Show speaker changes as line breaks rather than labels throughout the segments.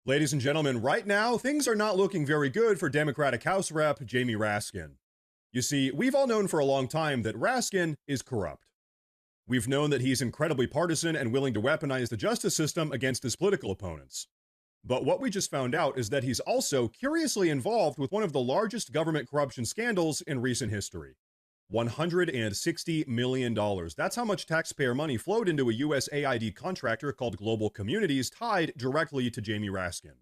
Ladies and gentlemen, right now, things are not looking very good for Democratic House Rep Jamie Raskin. You see, we've all known for a long time that Raskin is corrupt. We've known that he's incredibly partisan and willing to weaponize the justice system against his political opponents. But what we just found out is that he's also curiously involved with one of the largest government corruption scandals in recent history. $160 million. That's how much taxpayer money flowed into a USAID contractor called Global Communities tied directly to Jamie Raskin.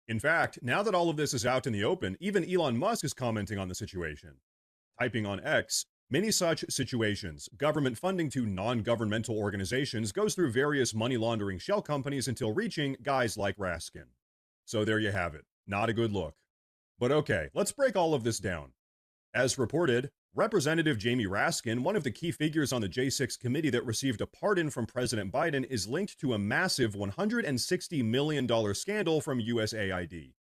In fact, now that all of this is out in the open, even Elon Musk is commenting on the situation. Typing on X, many such situations, government funding to non-governmental organizations goes through various money laundering shell companies until reaching guys like Raskin. So there you have it. Not a good look. But okay, let's break all of this down. As reported, Representative Jamie Raskin, one of the key figures on the J6 committee that received a pardon from President Biden, is linked to a massive $160 million scandal from USAID.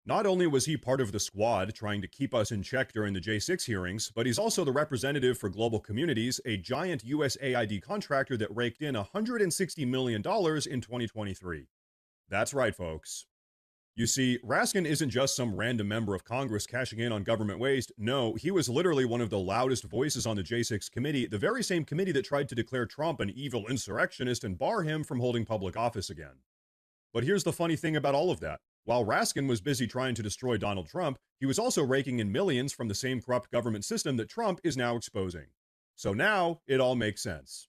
Not only was he part of the squad trying to keep us in check during the J6 hearings, but he's also the representative for Global Communities, a giant USAID contractor that raked in $160 million in 2023. That's right, folks. You see, Raskin isn't just some random member of Congress cashing in on government waste. No, he was literally one of the loudest voices on the J6 committee, the very same committee that tried to declare Trump an evil insurrectionist and bar him from holding public office again. But here's the funny thing about all of that. While Raskin was busy trying to destroy Donald Trump, he was also raking in millions from the same corrupt government system that Trump is now exposing. So now it all makes sense.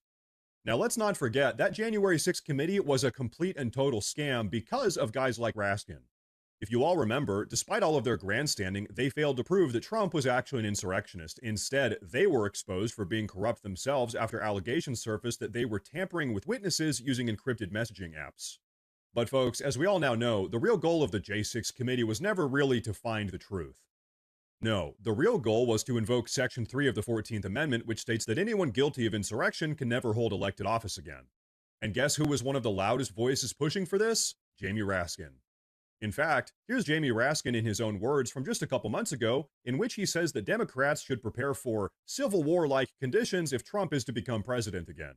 Now let's not forget that January 6th committee was a complete and total scam because of guys like Raskin. If you all remember, despite all of their grandstanding, they failed to prove that Trump was actually an insurrectionist. Instead, they were exposed for being corrupt themselves after allegations surfaced that they were tampering with witnesses using encrypted messaging apps. But folks, as we all now know, the real goal of the J6 committee was never really to find the truth. No, the real goal was to invoke Section 3 of the 14th Amendment, which states that anyone guilty of insurrection can never hold elected office again. And guess who was one of the loudest voices pushing for this? Jamie Raskin. In fact, here's Jamie Raskin in his own words from just a couple months ago, in which he says that Democrats should prepare for Civil War-like conditions if Trump is to become president again.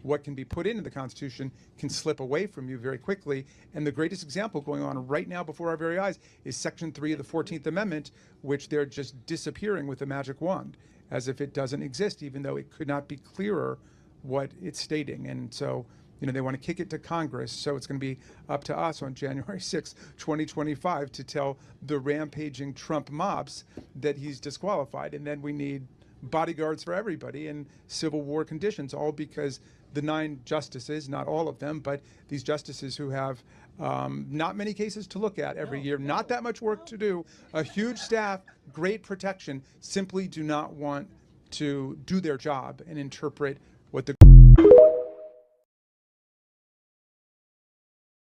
What can be put into the Constitution can slip away from you very quickly. And the greatest example going on right now before our very eyes is Section 3 of the 14th Amendment, which they're just disappearing with a magic wand, as if it doesn't exist, even though it could not be clearer what it's stating. And so, they want to kick it to Congress. So it's going to be up to us on January 6, 2025, to tell the rampaging Trump mobs that he's disqualified. And then we need bodyguards for everybody in Civil War conditions, all because the 9 justices, not all of them, but these justices who have not many cases to look at every year, not that much work to do, a huge staff, great protection, simply do not want to do their job and interpret what the